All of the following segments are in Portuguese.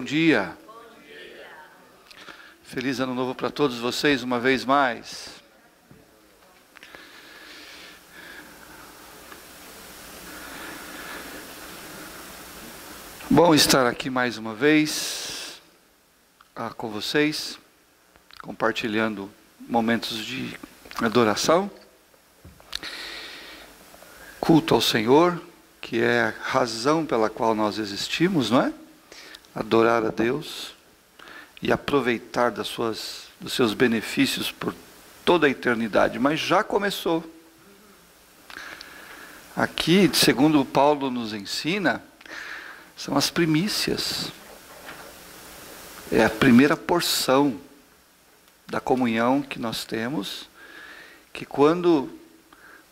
dia. Feliz ano novo para todos vocês uma vez mais. Bom estar aqui mais uma vez com vocês, compartilhando momentos de adoração, culto ao Senhor, que é a razão pela qual nós existimos, não é? Adorar a Deus e aproveitar dos seus benefícios por toda a eternidade. Mas já começou. Aqui, segundo Paulo nos ensina, são as primícias. É a primeira porção da comunhão que nós temos, que quando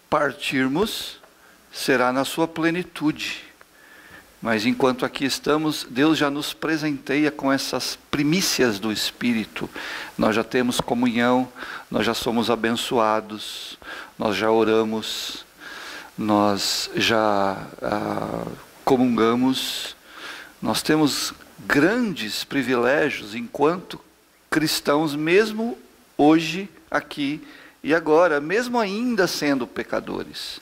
partirmos, será na sua plenitude. Mas enquanto aqui estamos, Deus já nos presenteia com essas primícias do Espírito. Nós já temos comunhão, nós já somos abençoados, nós já oramos, nós já comungamos. Nós temos grandes privilégios enquanto cristãos, mesmo hoje, aqui e agora, mesmo ainda sendo pecadores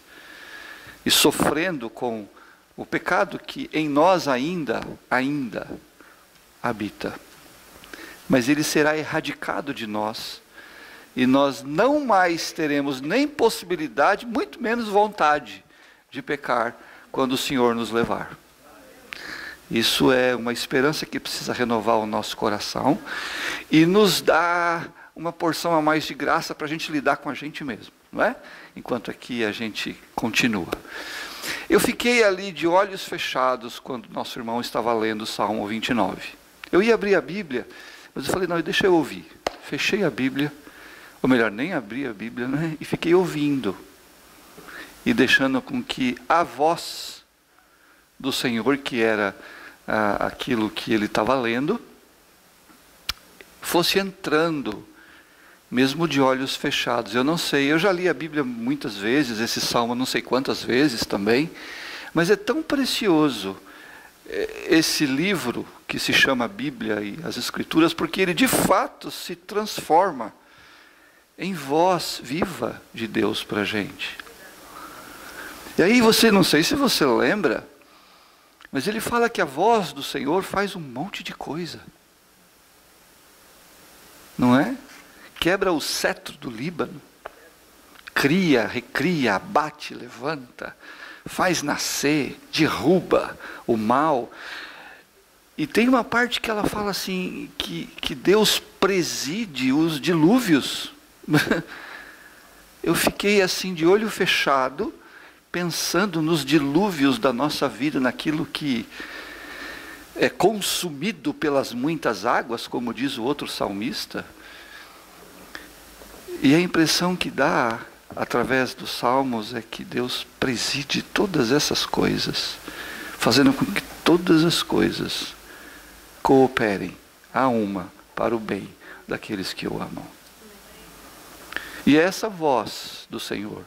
e sofrendo com o pecado que em nós ainda habita. Mas ele será erradicado de nós, e nós não mais teremos nem possibilidade, muito menos vontade de pecar quando o Senhor nos levar. Isso é uma esperança que precisa renovar o nosso coração e nos dá uma porção a mais de graça para a gente lidar com a gente mesmo, não é? Enquanto aqui a gente continua. Eu fiquei ali de olhos fechados quando nosso irmão estava lendo o Salmo 29. Eu ia abrir a Bíblia, mas eu falei, não, deixa eu ouvir. Fechei a Bíblia, ou melhor, nem abri a Bíblia, né? E fiquei ouvindo. E deixando com que a voz do Senhor, que era aquilo que ele estava lendo, fosse entrando, mesmo de olhos fechados. Eu não sei, eu já li a Bíblia muitas vezes, esse salmo não sei quantas vezes também, mas é tão precioso esse livro que se chama Bíblia e as Escrituras, porque ele de fato se transforma em voz viva de Deus para a gente. E aí não sei se você lembra, mas ele fala que a voz do Senhor faz um monte de coisa. Não é? Quebra o cetro do Líbano, cria, recria, abate, levanta, faz nascer, derruba o mal. E tem uma parte que ela fala assim, que Deus preside os dilúvios. Eu fiquei assim de olho fechado, pensando nos dilúvios da nossa vida, naquilo que é consumido pelas muitas águas, como diz o outro salmista. E a impressão que dá, através dos salmos, é que Deus preside todas essas coisas, fazendo com que todas as coisas cooperem a uma para o bem daqueles que o amam. E é essa voz do Senhor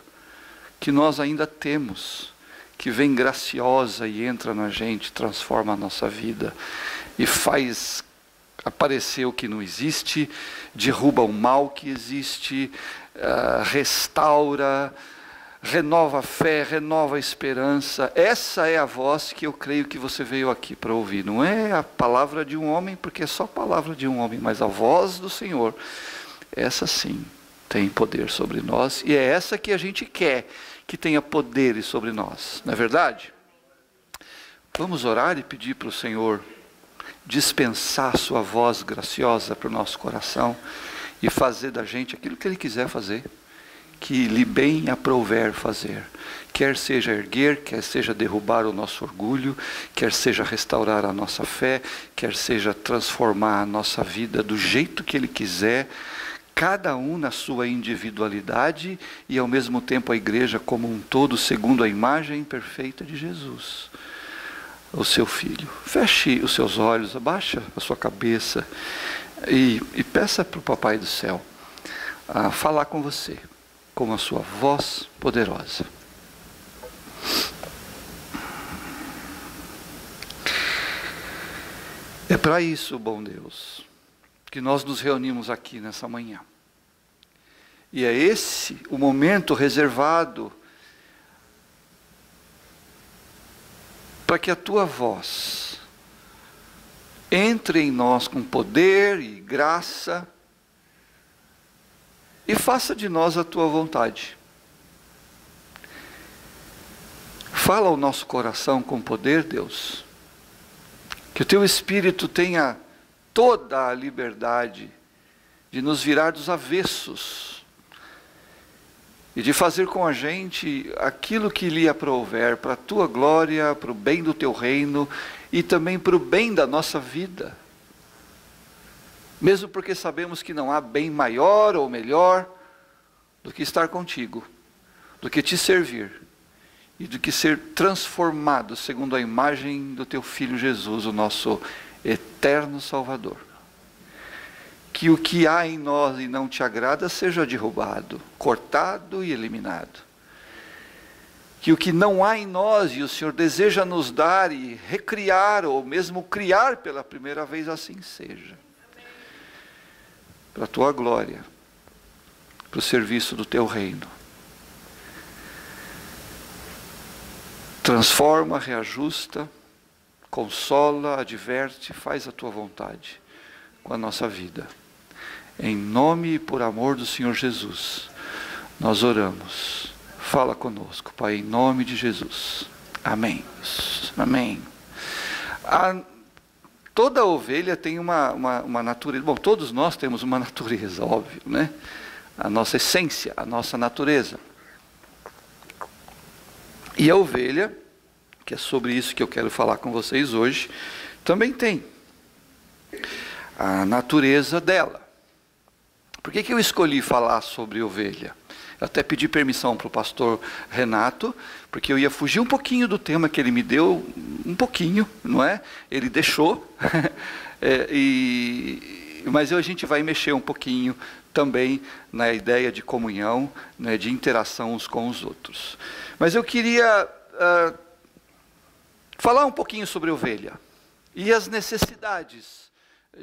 que nós ainda temos, que vem graciosa e entra na gente, transforma a nossa vida e faz aparecer o que não existe, derruba o mal que existe, restaura, renova a fé, renova a esperança. Essa é a voz que eu creio que você veio aqui para ouvir. Não é a palavra de um homem, porque é só a palavra de um homem, mas a voz do Senhor, essa sim tem poder sobre nós, e é essa que a gente quer que tenha poderes sobre nós, não é verdade? Vamos orar e pedir para o Senhor dispensar a sua voz graciosa para o nosso coração e fazer da gente aquilo que Ele quiser fazer, que lhe bem aprouver fazer, quer seja erguer, quer seja derrubar o nosso orgulho, quer seja restaurar a nossa fé, quer seja transformar a nossa vida do jeito que Ele quiser, cada um na sua individualidade e ao mesmo tempo a igreja como um todo, segundo a imagem perfeita de Jesus, o seu Filho. Feche os seus olhos, abaixa a sua cabeça e peça para o Papai do Céu falar com você, com a sua voz poderosa. É para isso, bom Deus, que nós nos reunimos aqui nessa manhã. E é esse o momento reservado para que a tua voz entre em nós com poder e graça e faça de nós a tua vontade. Fala ao nosso coração com poder, Deus. Que o teu Espírito tenha toda a liberdade de nos virar dos avessos e de fazer com a gente aquilo que lhe aprouver, para a tua glória, para o bem do teu reino e também para o bem da nossa vida. Mesmo porque sabemos que não há bem maior ou melhor do que estar contigo, do que te servir e do que ser transformado segundo a imagem do teu Filho Jesus, o nosso eterno Salvador. Que o que há em nós e não te agrada seja derrubado, cortado e eliminado. Que o que não há em nós e o Senhor deseja nos dar e recriar, ou mesmo criar pela primeira vez, assim seja. Para a tua glória, para o serviço do teu reino. Transforma, reajusta, consola, adverte, faz a tua vontade com a nossa vida. Em nome e por amor do Senhor Jesus, nós oramos. Fala conosco, Pai, em nome de Jesus. Amém. Amém. Toda ovelha tem uma natureza. Bom, todos nós temos uma natureza, óbvio, né? A nossa essência, a nossa natureza. E a ovelha, que é sobre isso que eu quero falar com vocês hoje, também tem a natureza dela. Por que eu escolhi falar sobre ovelha? Eu até pedi permissão para o pastor Renato, porque eu ia fugir um pouquinho do tema que ele me deu, um pouquinho, não é? Ele deixou, mas a gente vai mexer um pouquinho também na ideia de comunhão, né, de interação uns com os outros. Mas eu queria falar um pouquinho sobre ovelha e as necessidades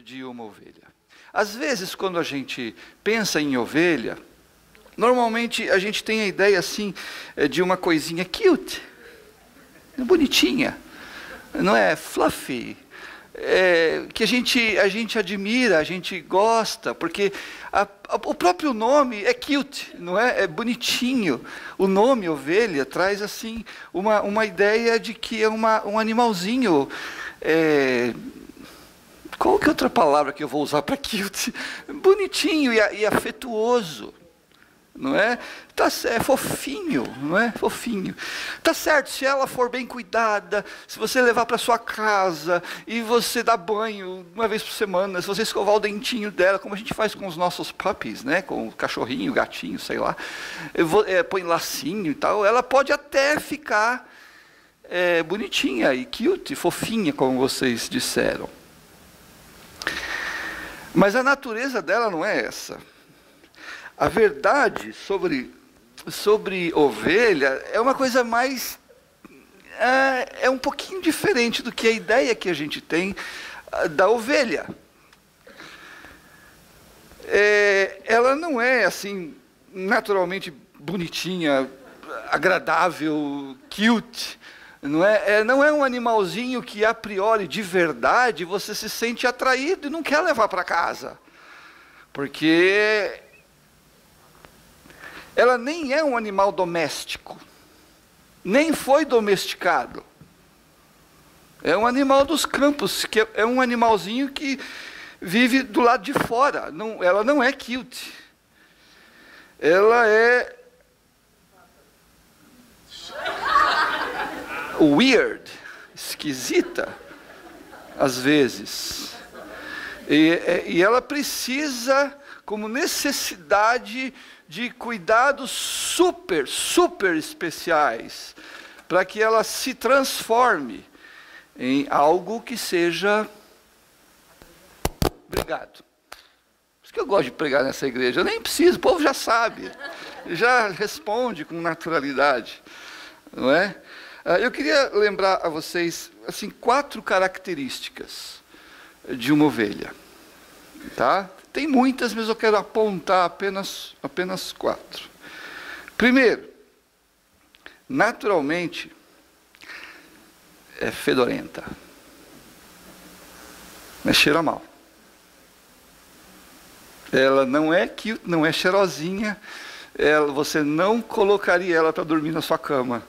de uma ovelha. Às vezes, quando a gente pensa em ovelha, normalmente a gente tem a ideia assim de uma coisinha cute, bonitinha, não é? Fluffy, que a gente admira, a gente gosta, porque o próprio nome é cute, não é? É bonitinho. O nome ovelha traz assim uma ideia de que é um animalzinho. Qual que é outra palavra que eu vou usar para cute? Bonitinho e afetuoso. Não é? É fofinho, não é? Fofinho. Tá certo, se ela for bem cuidada, se você levar para sua casa e você dar banho uma vez por semana, se você escovar o dentinho dela, como a gente faz com os nossos puppies, né? Com o cachorrinho, o gatinho, sei lá, põe lacinho e tal, ela pode até ficar bonitinha e cute, fofinha, como vocês disseram. Mas a natureza dela não é essa. A verdade sobre ovelha é uma coisa mais... é um pouquinho diferente do que a ideia que a gente tem da ovelha. Ela não é assim, naturalmente bonitinha, agradável, cute. Não é um animalzinho que a priori, de verdade, você se sente atraído e não quer levar para casa. Porque ela nem é um animal doméstico, nem foi domesticado. É um animal dos campos, que é um animalzinho que vive do lado de fora. Ela não é cute. Ela é weird, esquisita, às vezes. E ela precisa, como necessidade, de cuidados super, super especiais, para que ela se transforme em algo que seja... Obrigado. Por isso que eu gosto de pregar nessa igreja. Eu nem preciso, o povo já sabe, já responde com naturalidade, não é? Eu queria lembrar a vocês assim 4 características de uma ovelha. Tá? Tem muitas, mas eu quero apontar apenas 4. Primeiro, naturalmente, é fedorenta. Mas cheira mal. Ela não é cute, não é cheirosinha. Você não colocaria ela para dormir na sua cama.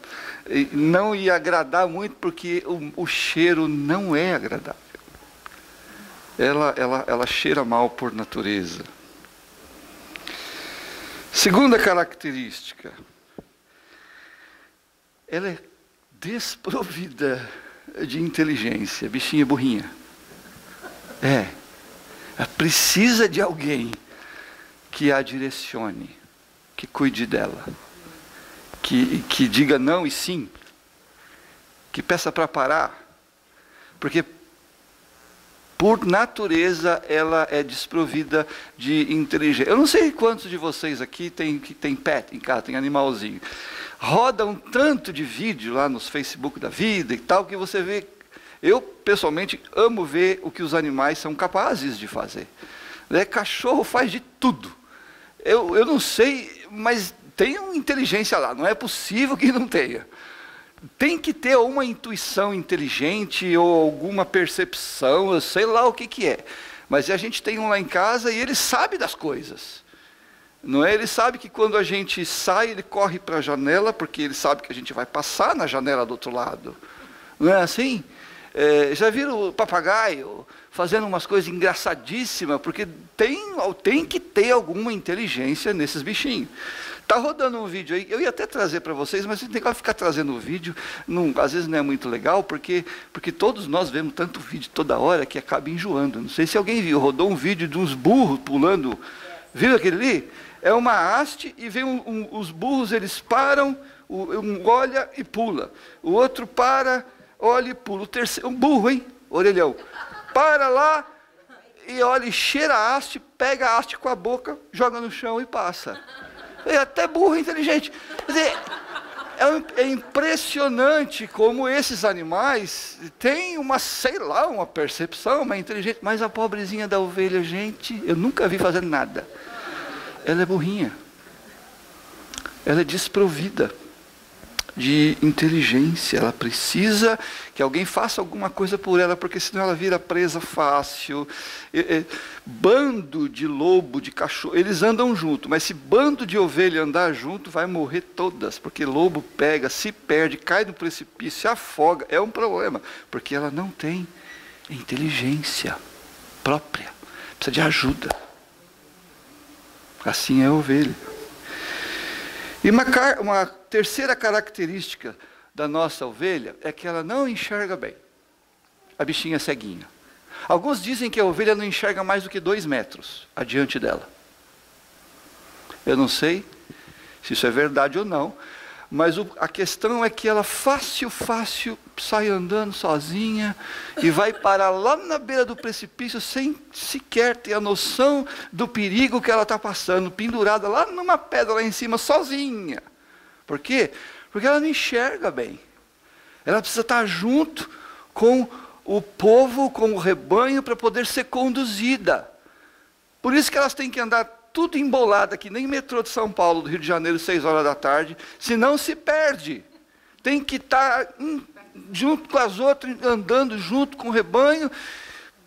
E não ia agradar muito, porque o cheiro não é agradável. Ela cheira mal por natureza. Segunda característica. Ela é desprovida de inteligência. Bichinha burrinha. Ela precisa de alguém que a direcione, que cuide dela, que diga não e sim, que peça para parar, porque por natureza ela é desprovida de inteligência. Eu não sei quantos de vocês aqui tem pet em casa, tem animalzinho. Roda um tanto de vídeo lá nos Facebook da vida e tal, que você vê. Eu, pessoalmente, amo ver o que os animais são capazes de fazer. Cachorro faz de tudo. Eu não sei, mas tem uma inteligência lá, não é possível que não tenha. Tem que ter uma intuição inteligente ou alguma percepção, eu sei lá o que é. Mas a gente tem um lá em casa e ele sabe das coisas. Não é? Ele sabe que quando a gente sai, ele corre para a janela, porque ele sabe que a gente vai passar na janela do outro lado. Não é assim? Já viram o papagaio fazendo umas coisas engraçadíssimas, porque tem que ter alguma inteligência nesses bichinhos. Está rodando um vídeo aí, eu ia até trazer para vocês, mas tem que ficar trazendo o vídeo, às vezes não é muito legal, porque todos nós vemos tanto vídeo toda hora que acaba enjoando. Não sei se alguém viu, rodou um vídeo de uns burros pulando, viu aquele ali? É uma haste e vem os burros, eles param, um olha e pula, o outro para, olha e pula, o terceiro, um burro, hein, orelhão, para lá e olha e cheira a haste, pega a haste com a boca, joga no chão e passa. É até burro inteligente. Quer dizer, é impressionante como esses animais têm uma percepção, uma inteligência. Mas a pobrezinha da ovelha, gente, eu nunca vi fazendo nada. Ela é burrinha. Ela é desprovida de inteligência. Ela precisa que alguém faça alguma coisa por ela, porque senão ela vira presa fácil. Bando de lobo, de cachorro, eles andam junto, mas se bando de ovelha andar junto, vai morrer todas, porque lobo pega, se perde, cai no precipício, se afoga, é um problema, porque ela não tem inteligência própria, precisa de ajuda. Assim é a ovelha. E uma terceira característica da nossa ovelha é que ela não enxerga bem. A bichinha é ceguinha. Alguns dizem que a ovelha não enxerga mais do que 2 metros adiante dela. Eu não sei se isso é verdade ou não, mas a questão é que ela fácil sai andando sozinha e vai parar lá na beira do precipício sem sequer ter a noção do perigo que ela está passando, pendurada lá numa pedra lá em cima, sozinha. Por quê? Porque ela não enxerga bem. Ela precisa estar junto com o povo, com o rebanho, para poder ser conduzida. Por isso que elas têm que andar tudo embolada, que nem metrô de São Paulo, do Rio de Janeiro, 6 horas da tarde, senão se perde. Tem que estar junto com as outras, andando junto com o rebanho,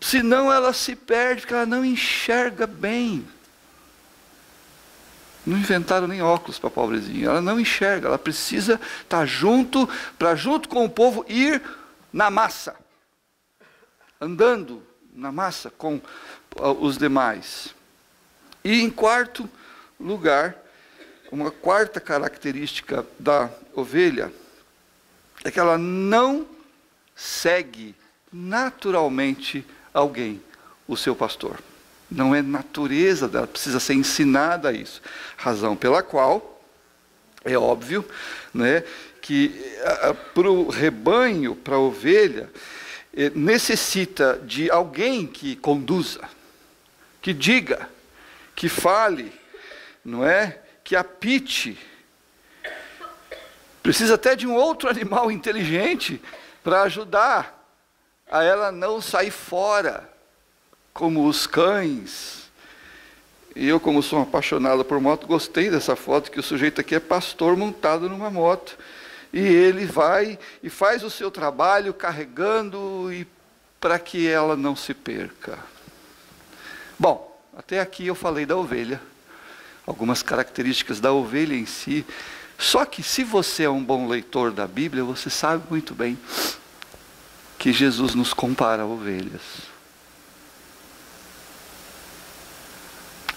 senão ela se perde, porque ela não enxerga bem. Não inventaram nem óculos para a pobrezinha, ela não enxerga, ela precisa estar junto, para junto com o povo ir na massa, andando na massa com os demais. E em quarto lugar, uma quarta característica da ovelha é que ela não segue naturalmente alguém, o seu pastor. Não é natureza dela, precisa ser ensinada a isso. Razão pela qual, é óbvio, né, que para o rebanho, para a ovelha, necessita de alguém que conduza, que diga, que fale, não é? Que apite. Precisa até de um outro animal inteligente para ajudar a ela não sair fora como os cães. E eu, como sou um apaixonado por moto, gostei dessa foto, que o sujeito aqui é pastor montado numa moto. E ele vai e faz o seu trabalho carregando e para que ela não se perca. Bom, até aqui eu falei da ovelha, algumas características da ovelha em si. Só que se você é um bom leitor da Bíblia, você sabe muito bem que Jesus nos compara a ovelhas.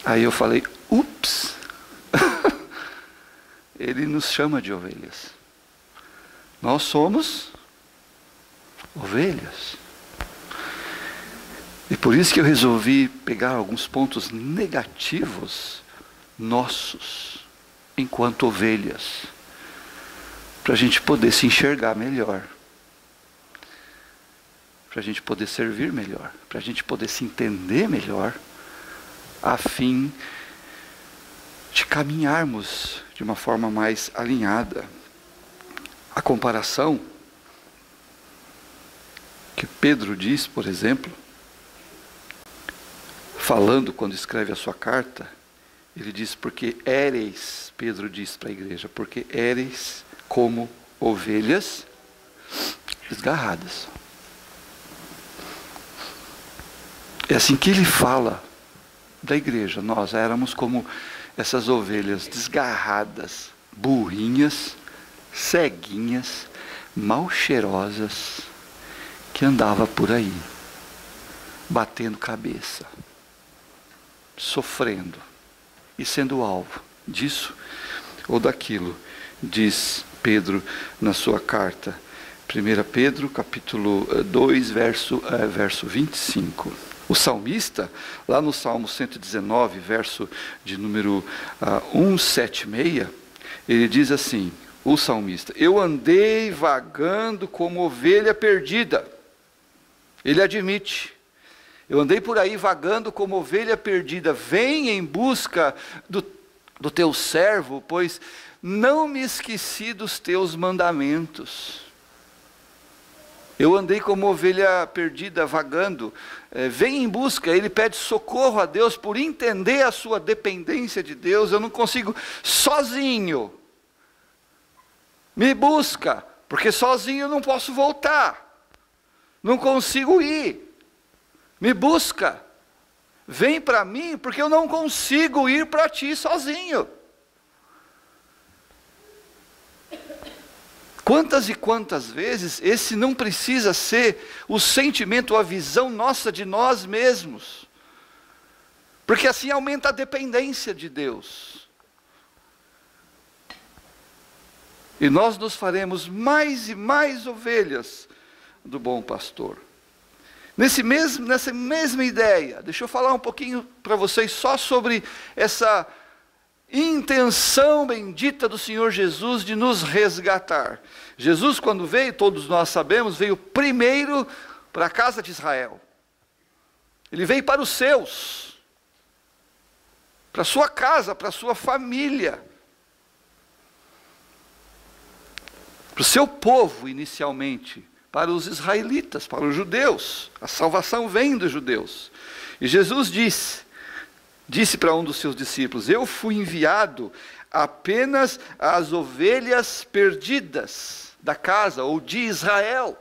Aí eu falei, ups, ele nos chama de ovelhas. Nós somos ovelhas. E por isso que eu resolvi pegar alguns pontos negativos nossos, enquanto ovelhas, para a gente poder se enxergar melhor, para a gente poder servir melhor, para a gente poder se entender melhor, a fim de caminharmos de uma forma mais alinhada. A comparação que Pedro diz, por exemplo, falando quando escreve a sua carta, ele diz, porque éreis, Pedro diz para a igreja, porque éreis como ovelhas desgarradas. É assim que ele fala da igreja. Nós éramos como essas ovelhas desgarradas, burrinhas, ceguinhas, mal cheirosas, que andava por aí, batendo cabeça, sofrendo e sendo alvo disso ou daquilo, diz Pedro na sua carta. 1 Pedro capítulo 2, verso 25. O salmista, lá no Salmo 119, verso de número 176, ele diz assim, o salmista, eu andei vagando como ovelha perdida. Ele admite, eu andei por aí vagando como ovelha perdida, vem em busca do teu servo, pois não me esqueci dos teus mandamentos. Eu andei como ovelha perdida, vagando, vem em busca, ele pede socorro a Deus por entender a sua dependência de Deus. Eu não consigo sozinho, me busca, porque sozinho eu não posso voltar, não consigo ir, me busca, vem para mim, porque eu não consigo ir para ti sozinho. Quantas e quantas vezes esse não precisa ser o sentimento, a visão nossa de nós mesmos, porque assim aumenta a dependência de Deus. E nós nos faremos mais e mais ovelhas do bom pastor. Nessa mesma ideia, deixa eu falar um pouquinho para vocês só sobre essa intenção bendita do Senhor Jesus de nos resgatar. Jesus, quando veio, todos nós sabemos, veio primeiro para a casa de Israel. Ele veio para os seus, para a sua casa, para a sua família, para o seu povo inicialmente, para os israelitas, para os judeus. A salvação vem dos judeus. E Jesus disse para um dos seus discípulos, eu fui enviado apenas às ovelhas perdidas da casa ou de Israel.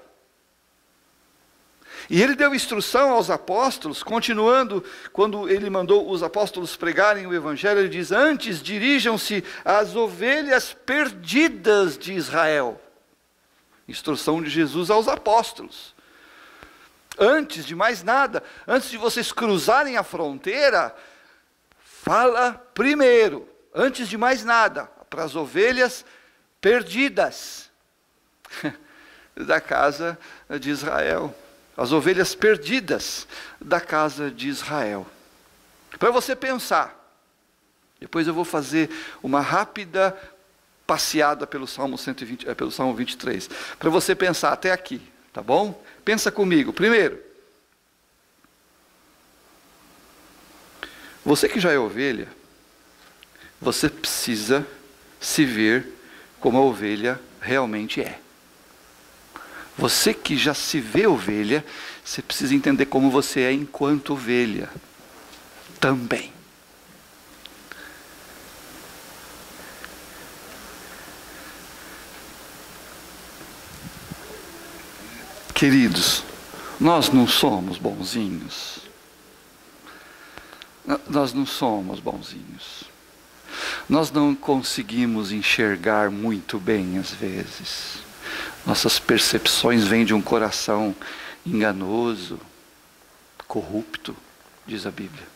E ele deu instrução aos apóstolos, continuando, quando ele mandou os apóstolos pregarem o evangelho, ele diz, antes dirijam-se às ovelhas perdidas de Israel. Instrução de Jesus aos apóstolos. Antes de mais nada, antes de vocês cruzarem a fronteira, fala primeiro, antes de mais nada, para as ovelhas perdidas da casa de Israel. As ovelhas perdidas da casa de Israel. Para você pensar, depois eu vou fazer uma rápida passeada pelo Salmo 120, pelo Salmo 23, para você pensar até aqui, tá bom? Pensa comigo. Primeiro, você que já é ovelha, você precisa se ver como a ovelha realmente é. Você que já se vê ovelha, você precisa entender como você é enquanto ovelha também. Queridos, nós não somos bonzinhos. Nós não somos bonzinhos. Nós não conseguimos enxergar muito bem às vezes. Nossas percepções vêm de um coração enganoso, corrupto, diz a Bíblia.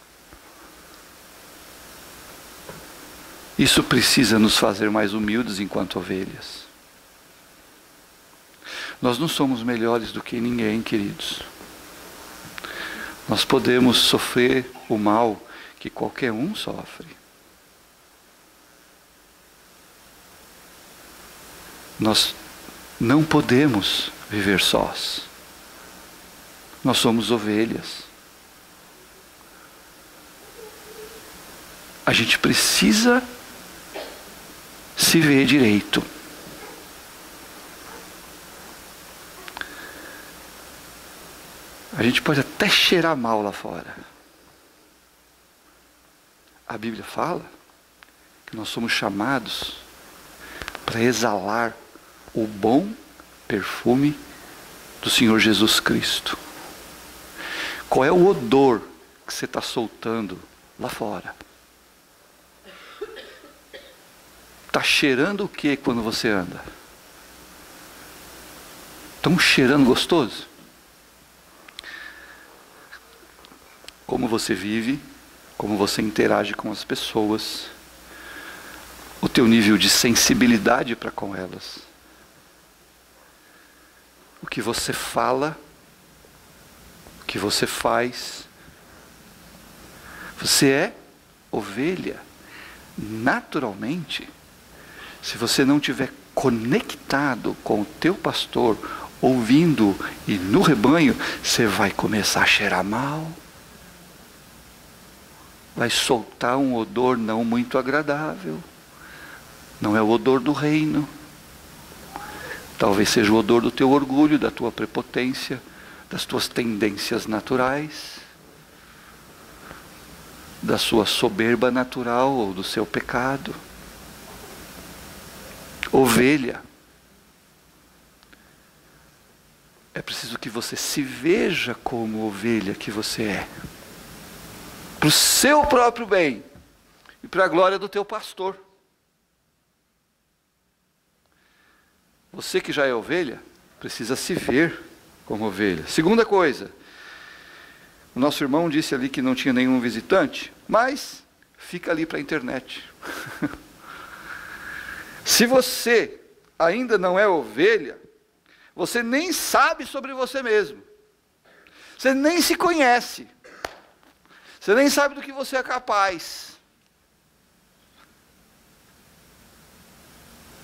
Isso precisa nos fazer mais humildes enquanto ovelhas. Nós não somos melhores do que ninguém, queridos. Nós podemos sofrer o mal que qualquer um sofre. Nós não podemos viver sós. Nós somos ovelhas. A gente precisa se ver direito. A gente pode até cheirar mal lá fora. A Bíblia fala que nós somos chamados para exalar o bom perfume do Senhor Jesus Cristo. Qual é o odor que você está soltando lá fora? Está cheirando o que quando você anda? Estão cheirando gostoso? Como você vive, como você interage com as pessoas, o teu nível de sensibilidade para com elas, o que você fala, o que você faz. Você é ovelha, naturalmente. Se você não estiver conectado com o teu pastor, ouvindo e no rebanho, você vai começar a cheirar mal. Vai soltar um odor não muito agradável. Não é o odor do reino. Talvez seja o odor do teu orgulho, da tua prepotência, das tuas tendências naturais, da sua soberba natural ou do seu pecado. Ovelha. É preciso que você se veja como ovelha que você é. Para o seu próprio bem e para a glória do teu pastor. Você que já é ovelha, precisa se ver como ovelha. Segunda coisa, o nosso irmão disse ali que não tinha nenhum visitante, mas fica ali para a internet. Se você ainda não é ovelha, você nem sabe sobre você mesmo. Você nem se conhece. Você nem sabe do que você é capaz.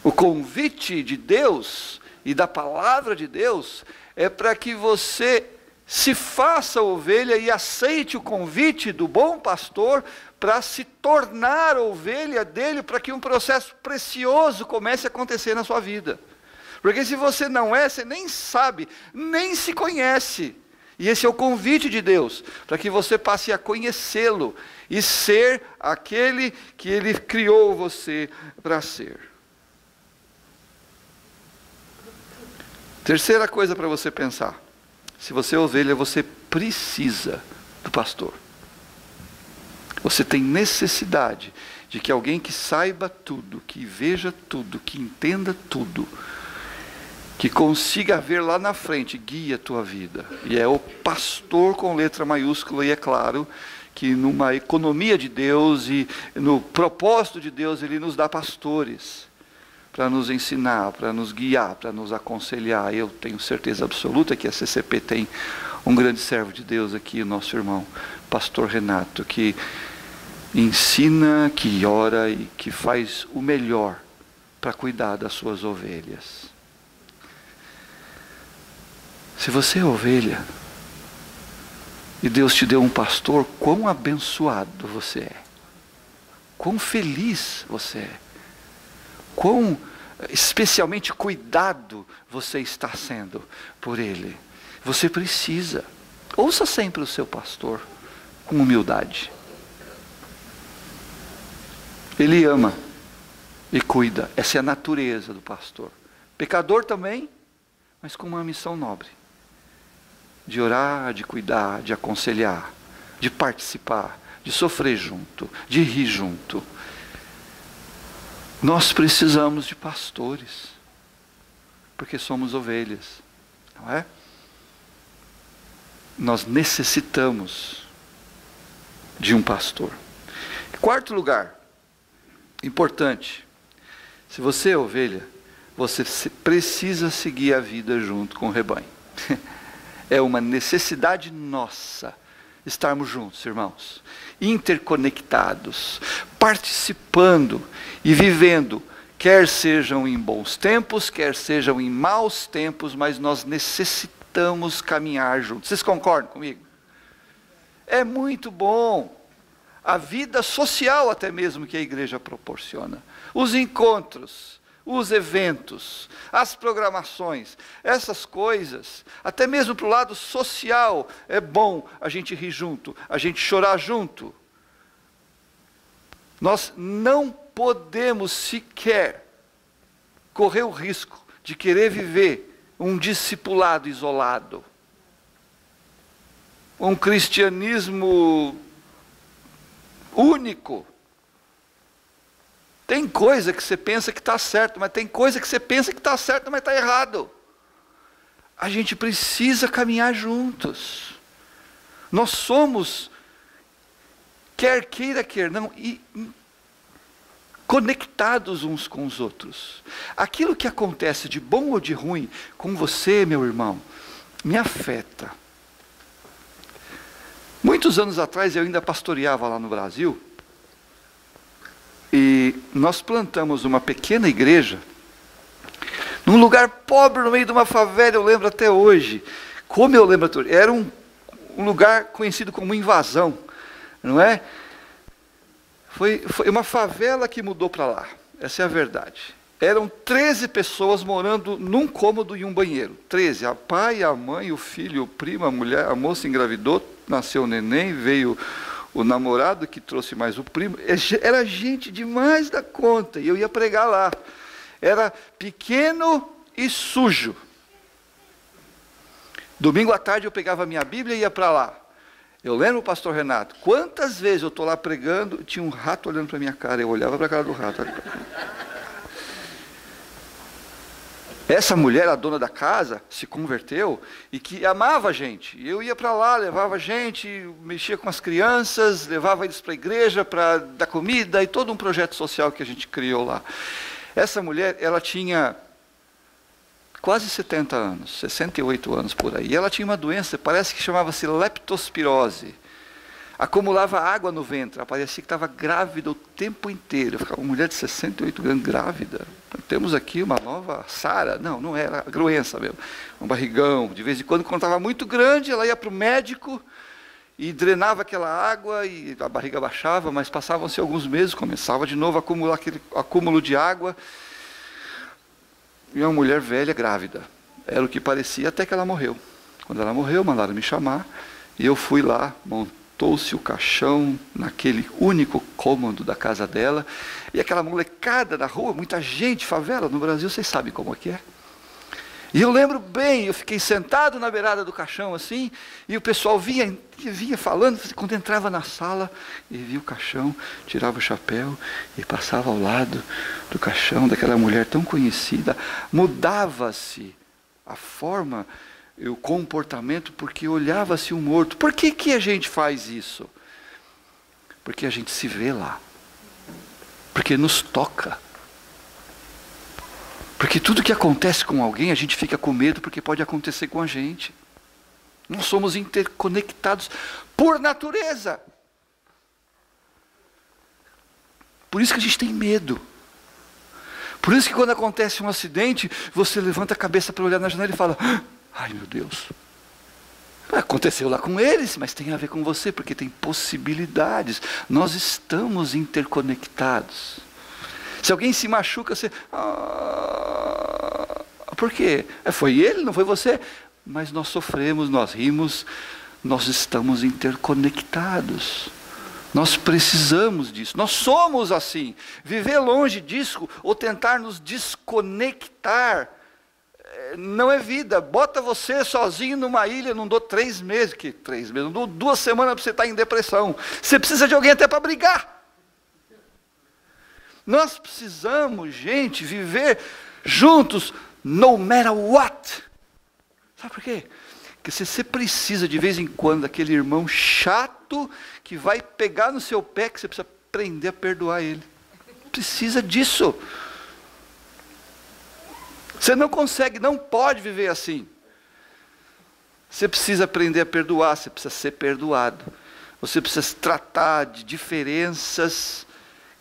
O convite de Deus e da palavra de Deus é para que você se faça ovelha e aceite o convite do bom pastor para se tornar ovelha dele, para que um processo precioso comece a acontecer na sua vida. Porque se você não é, você nem sabe, nem se conhece. E esse é o convite de Deus, para que você passe a conhecê-lo e ser aquele que Ele criou você para ser. Terceira coisa para você pensar. Se você é ovelha, você precisa do pastor. Você tem necessidade de que alguém que saiba tudo, que veja tudo, que entenda tudo, que consiga ver lá na frente, guia a tua vida. E é o pastor com letra maiúscula, e é claro que numa economia de Deus e no propósito de Deus, Ele nos dá pastores para nos ensinar, para nos guiar, para nos aconselhar. Eu tenho certeza absoluta que a CCP tem um grande servo de Deus aqui, o nosso irmão, pastor Renato, que ensina, que ora e que faz o melhor para cuidar das suas ovelhas. Se você é ovelha, e Deus te deu um pastor, quão abençoado você é. Quão feliz você é. Quão especialmente cuidado você está sendo por ele. Você precisa. Ouça sempre o seu pastor com humildade. Ele ama e cuida. Essa é a natureza do pastor. Pecador também, mas com uma missão nobre. De orar, de cuidar, de aconselhar, de participar, de sofrer junto, de rir junto. Nós precisamos de pastores, porque somos ovelhas, não é? Nós necessitamos de um pastor. Quarto lugar, importante, se você é ovelha, você precisa seguir a vida junto com o rebanho. É uma necessidade nossa estarmos juntos, irmãos, interconectados, participando e vivendo, quer sejam em bons tempos, quer sejam em maus tempos, mas nós necessitamos caminhar juntos. Vocês concordam comigo? É muito bom a vida social até mesmo que a igreja proporciona, os encontros, os eventos, as programações, essas coisas, até mesmo para o lado social, é bom a gente rir junto, a gente chorar junto. Nós não podemos sequer correr o risco de querer viver um discipulado isolado, um cristianismo único. Tem coisa que você pensa que está certo, mas tem coisa que você pensa que está certo, mas está errado. A gente precisa caminhar juntos. Nós somos, quer queira, quer não, conectados uns com os outros. Aquilo que acontece de bom ou de ruim com você, meu irmão, me afeta. Muitos anos atrás eu ainda pastoreava lá no Brasil, e nós plantamos uma pequena igreja, num lugar pobre, no meio de uma favela, eu lembro até hoje. Como eu lembro até hoje, era um lugar conhecido como Invasão, não é? Foi uma favela que mudou para lá, essa é a verdade. Eram 13 pessoas morando num cômodo e um banheiro. 13, a pai, a mãe, o filho, o primo, a mulher, a moça engravidou, nasceu o neném, veio o namorado que trouxe mais o primo. Era gente demais da conta, e eu ia pregar lá. Era pequeno e sujo. Domingo à tarde eu pegava a minha Bíblia e ia para lá. Eu lembro, pastor Renato, quantas vezes eu estou lá pregando, tinha um rato olhando para a minha cara, eu olhava para a cara do rato. Essa mulher, a dona da casa, se converteu e que amava a gente. Eu ia para lá, levava a gente, mexia com as crianças, levava eles para a igreja para dar comida e todo um projeto social que a gente criou lá. Essa mulher, ela tinha quase 70 anos, 68 anos por aí. E ela tinha uma doença, parece que chamava-se leptospirose. Acumulava água no ventre, ela parecia que estava grávida o tempo inteiro. Eu ficava, uma mulher de 68 anos grávida. Temos aqui uma nova Sara. Não, não era, a doença mesmo. Um barrigão. De vez em quando estava muito grande, ela ia para o médico e drenava aquela água e a barriga baixava, mas passavam-se alguns meses, começava de novo a acumular aquele acúmulo de água. E uma mulher velha grávida. Era o que parecia até que ela morreu. Quando ela morreu, mandaram me chamar e eu fui lá, montou-se o caixão naquele único cômodo da casa dela, e aquela molecada na rua, muita gente, favela, no Brasil, vocês sabem como é que é. E eu lembro bem, eu fiquei sentado na beirada do caixão assim, e o pessoal vinha falando, quando entrava na sala, e via o caixão, tirava o chapéu, e passava ao lado do caixão daquela mulher tão conhecida, mudava-se a forma, o comportamento, porque olhava-se um morto. Por que a gente faz isso? Porque a gente se vê lá. Porque nos toca. Porque tudo que acontece com alguém, a gente fica com medo, porque pode acontecer com a gente. Nós somos interconectados por natureza. Por isso que a gente tem medo. Por isso que quando acontece um acidente, você levanta a cabeça para olhar na janela e fala: ai meu Deus, aconteceu lá com eles, mas tem a ver com você, porque tem possibilidades. Nós estamos interconectados. Se alguém se machuca, você... por quê? Foi ele, não foi você? Mas nós sofremos, nós rimos, nós estamos interconectados. Nós precisamos disso, nós somos assim. Viver longe disso, ou tentar nos desconectar, não é vida. Bota você sozinho numa ilha, não dou 3 meses, que 3 meses, não dou 2 semanas para você estar em depressão. Você precisa de alguém até para brigar. Nós precisamos, gente, viver juntos, no matter what. Sabe por quê? Porque você precisa de vez em quando daquele irmão chato que vai pegar no seu pé, que você precisa aprender a perdoar ele. Precisa disso. Você não consegue, não pode viver assim. Você precisa aprender a perdoar, você precisa ser perdoado. Você precisa tratar de diferenças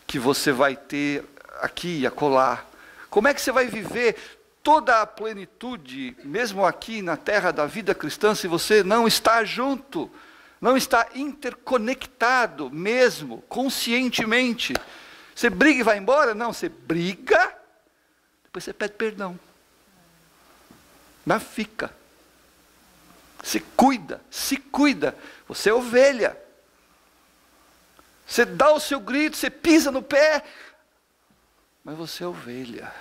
que você vai ter aqui e acolá. Como é que você vai viver toda a plenitude, mesmo aqui na terra da vida cristã, se você não está junto, não está interconectado mesmo, conscientemente? Você briga e vai embora? Não, você briga, depois você pede perdão. Mas fica. Se cuida, você é ovelha. Você dá o seu grito, você pisa no pé, mas você é ovelha.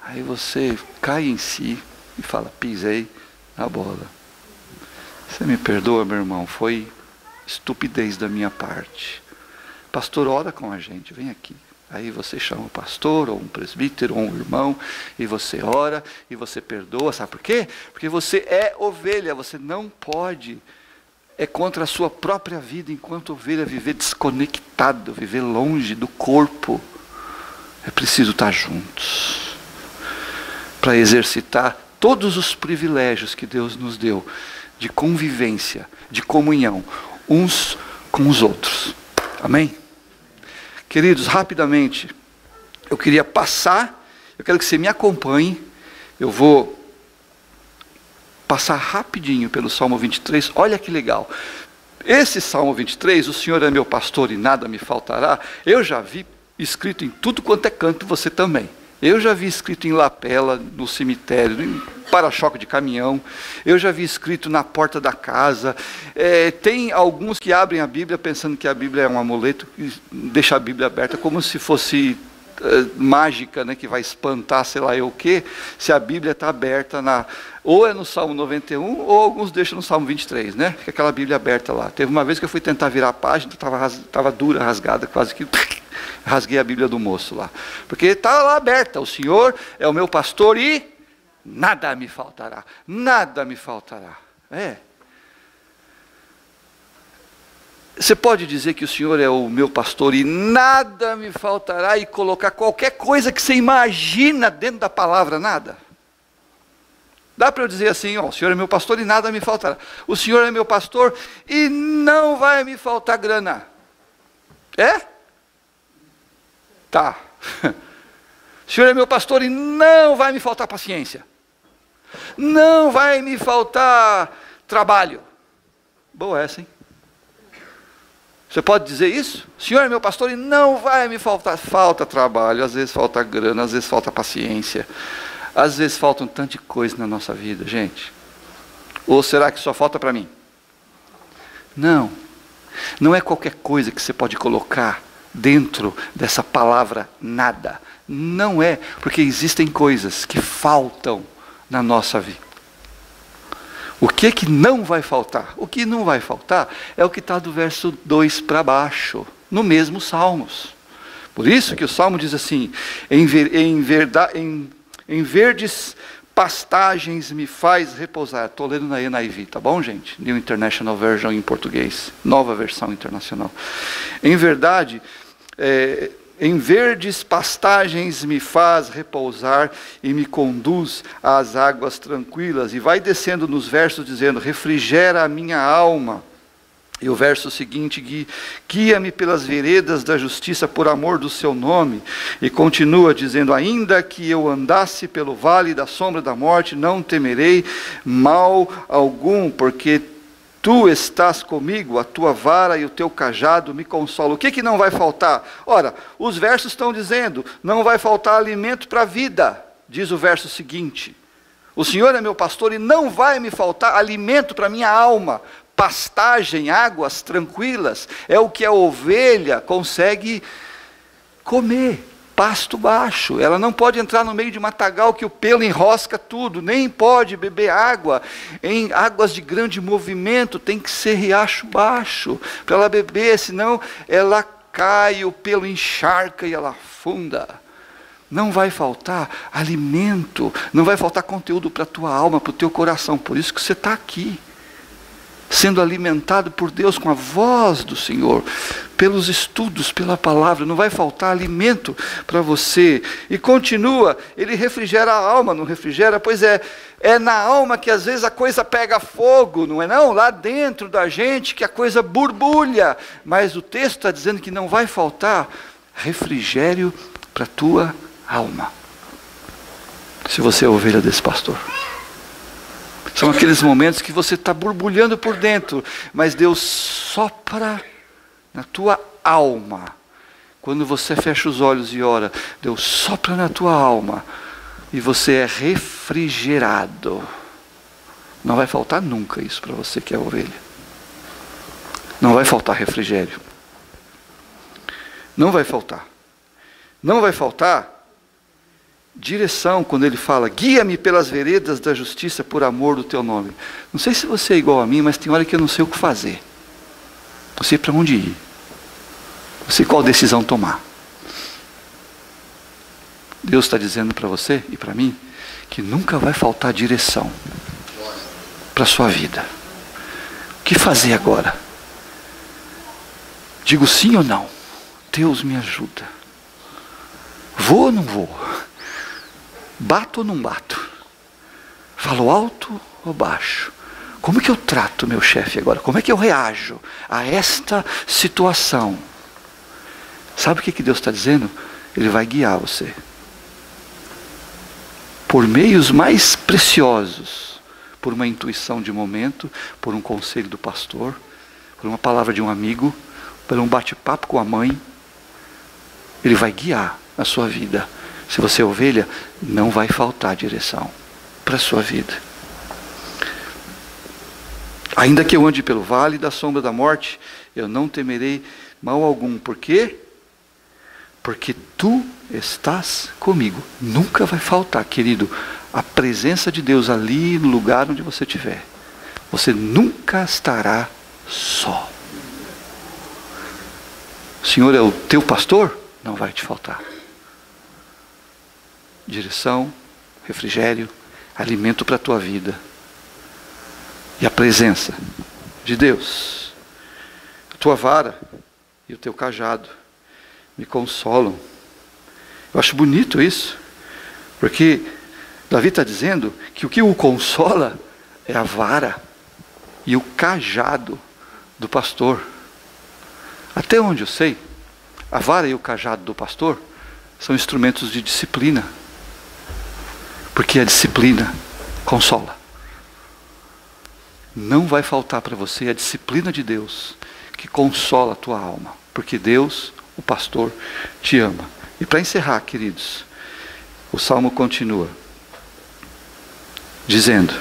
Aí você cai em si e fala, pisei na bola. Você me perdoa, meu irmão, foi estupidez da minha parte. Pastor, ora com a gente, vem aqui. Aí você chama o pastor, ou um presbítero, ou um irmão, e você ora, e você perdoa. Sabe por quê? Porque você é ovelha, você não pode... É contra a sua própria vida, enquanto ovelha, viver desconectado, viver longe do corpo. É preciso estar juntos, para exercitar todos os privilégios que Deus nos deu, de convivência, de comunhão, uns com os outros. Amém? Queridos, rapidamente, eu queria passar, eu quero que você me acompanhe, eu vou... passar rapidinho pelo Salmo 23, olha que legal. Esse Salmo 23, o Senhor é meu pastor e nada me faltará, eu já vi escrito em tudo quanto é canto, você também. Eu já vi escrito em lapela, no cemitério, em para-choque de caminhão, eu já vi escrito na porta da casa. Tem alguns que abrem a Bíblia pensando que a Bíblia é um amuleto, e deixa a Bíblia aberta como se fosse... mágica, né, que vai espantar sei lá eu o quê, se a Bíblia está aberta ou é no Salmo 91, ou alguns deixam no Salmo 23, né, fica aquela Bíblia aberta lá. Teve uma vez que eu fui tentar virar a página, estava dura, rasgada, quase que rasguei a Bíblia do moço lá, porque estava lá aberta, o Senhor é o meu pastor e nada me faltará, nada me faltará. Você pode dizer que o Senhor é o meu pastor e nada me faltará, e colocar qualquer coisa que você imagina dentro da palavra nada? Dá para eu dizer assim, ó, o Senhor é meu pastor e nada me faltará. O Senhor é meu pastor e não vai me faltar grana. É? Tá. O Senhor é meu pastor e não vai me faltar paciência. Não vai me faltar trabalho. Boa essa, hein? Você pode dizer isso? O Senhor é meu pastor e não vai me faltar. Falta trabalho, às vezes falta grana, às vezes falta paciência. Às vezes falta um tanto de coisa na nossa vida, gente. Ou será que só falta para mim? Não. Não é qualquer coisa que você pode colocar dentro dessa palavra nada. Não é, porque existem coisas que faltam na nossa vida. O que não vai faltar? O que não vai faltar é o que está do verso 2 para baixo, no mesmo Salmos. Por isso que o Salmo diz assim, em verdes pastagens me faz repousar. Estou lendo na NIV, tá bom, gente? New International Version em português, nova versão internacional. Em verdade, em verdes pastagens me faz repousar e me conduz às águas tranquilas. E vai descendo nos versos dizendo, refrigera a minha alma. E o verso seguinte, guia-me pelas veredas da justiça por amor do seu nome. E continua dizendo, ainda que eu andasse pelo vale da sombra da morte, não temerei mal algum, porque Tu estás comigo, a tua vara e o teu cajado me consolam. O que não vai faltar? Ora, os versos estão dizendo, não vai faltar alimento para a vida, diz o verso seguinte. O Senhor é meu pastor e não vai me faltar alimento para a minha alma. Pastagem, águas tranquilas, é o que a ovelha consegue comer. Pasto baixo, ela não pode entrar no meio de matagal que o pelo enrosca tudo, nem pode beber água em águas de grande movimento, tem que ser riacho baixo para ela beber, senão ela cai, o pelo encharca e ela afunda. Não vai faltar alimento, não vai faltar conteúdo para a tua alma, para o teu coração, por isso que você está aqui, sendo alimentado por Deus com a voz do Senhor, pelos estudos, pela palavra, não vai faltar alimento para você. E continua, ele refrigera a alma, não refrigera? Pois é na alma que às vezes a coisa pega fogo, não é não? Lá dentro da gente que a coisa borbulha, mas o texto está dizendo que não vai faltar refrigério para a tua alma, se você é ovelha desse pastor. São aqueles momentos que você está borbulhando por dentro, mas Deus sopra na tua alma. Quando você fecha os olhos e ora, Deus sopra na tua alma e você é refrigerado. Não vai faltar nunca isso para você que é ovelha. Não vai faltar refrigério. Não vai faltar. Não vai faltar direção, quando ele fala, guia-me pelas veredas da justiça por amor do teu nome. Não sei se você é igual a mim, mas tem hora que eu não sei o que fazer. Não sei para onde ir. Não sei qual decisão tomar. Deus está dizendo para você e para mim, que nunca vai faltar direção para a sua vida. O que fazer agora? Digo sim ou não? Deus me ajuda. Vou ou não vou? Bato ou não bato? Falo alto ou baixo? Como que eu trato meu chefe agora? Como é que eu reajo a esta situação? Sabe o que Deus está dizendo? Ele vai guiar você. Por meios mais preciosos. Por uma intuição de momento, por um conselho do pastor, por uma palavra de um amigo, por um bate-papo com a mãe. Ele vai guiar a sua vida. Se você é ovelha, não vai faltar direção para a sua vida. Ainda que eu ande pelo vale da sombra da morte, eu não temerei mal algum. Por quê? Porque tu estás comigo. Nunca vai faltar, querido, a presença de Deus ali no lugar onde você estiver. Você nunca estará só. O Senhor é o teu pastor? Não vai te faltar. Direção, refrigério, alimento para a tua vida. E a presença de Deus. A tua vara e o teu cajado me consolam. Eu acho bonito isso. Porque Davi está dizendo que o que o consola é a vara e o cajado do pastor. Até onde eu sei, a vara e o cajado do pastor são instrumentos de disciplina. Porque a disciplina consola. Não vai faltar para você a disciplina de Deus que consola a tua alma. Porque Deus, o pastor, te ama. E para encerrar, queridos, o Salmo continua dizendo: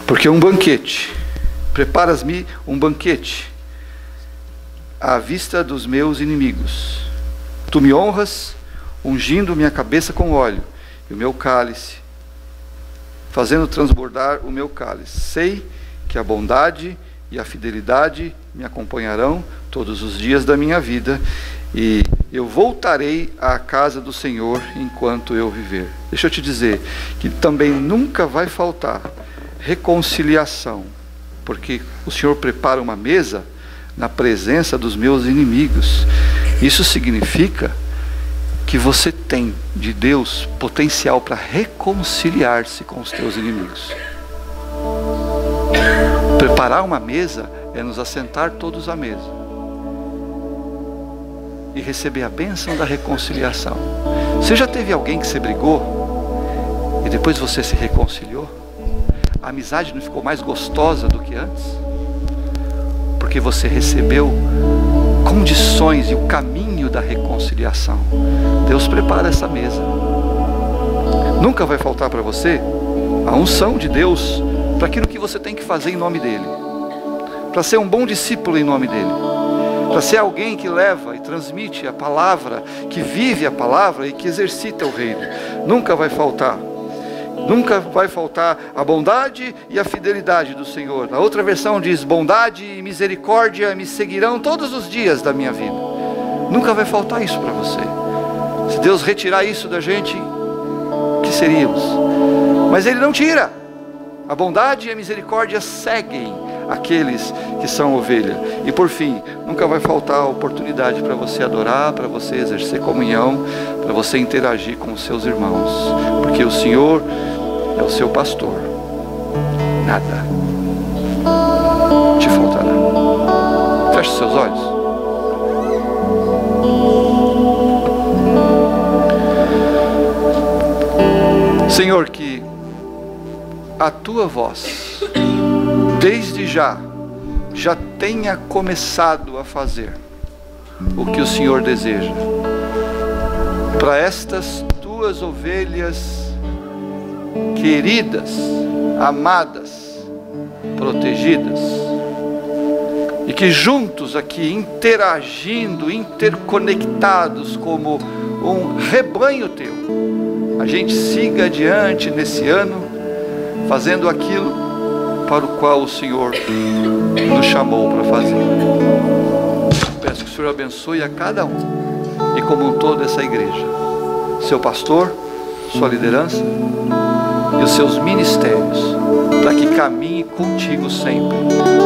porque um banquete, preparas-me um banquete à vista dos meus inimigos. Tu me honras, ungindo minha cabeça com óleo, e o meu cálice, fazendo transbordar o meu cálice. Sei que a bondade e a fidelidade me acompanharão todos os dias da minha vida, e eu voltarei à casa do Senhor enquanto eu viver. Deixa eu te dizer que também nunca vai faltar reconciliação, porque o Senhor prepara uma mesa na presença dos meus inimigos. Isso significa que você tem de Deus potencial para reconciliar-se com os teus inimigos. Preparar uma mesa é nos assentar todos à mesa e receber a bênção da reconciliação. Você já teve alguém que você brigou e depois você se reconciliou, a amizade não ficou mais gostosa do que antes? Porque você recebeu condições e o caminho da reconciliação. Deus prepara essa mesa. Nunca vai faltar para você a unção de Deus para aquilo que você tem que fazer em nome dEle, para ser um bom discípulo em nome dEle, para ser alguém que leva e transmite a palavra, que vive a palavra e que exercita o reino. Nunca vai faltar. Nunca vai faltar a bondade e a fidelidade do Senhor. Na outra versão diz: bondade e misericórdia me seguirão todos os dias da minha vida. Nunca vai faltar isso para você. Se Deus retirar isso da gente, o que seríamos? Mas Ele não tira. A bondade e a misericórdia seguem aqueles que são ovelha. E por fim, nunca vai faltar a oportunidade para você adorar, para você exercer comunhão, para você interagir com os seus irmãos, porque o Senhor é o seu pastor. Nada te faltará. Feche os seus olhos. Senhor, que a tua voz desde já tenha começado a fazer o que o Senhor deseja para estas tuas ovelhas queridas, amadas, protegidas, e que juntos aqui, interagindo, interconectados como um rebanho teu, a gente siga adiante nesse ano, fazendo aquilo para o qual o Senhor nos chamou para fazer. Peço que o Senhor abençoe a cada um, e como um todo essa igreja, seu pastor, sua liderança e os seus ministérios, para que caminhe contigo sempre,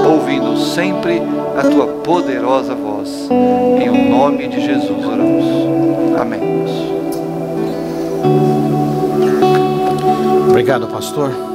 ouvindo sempre a tua poderosa voz. Em o nome de Jesus oramos. Amém. Obrigado, pastor.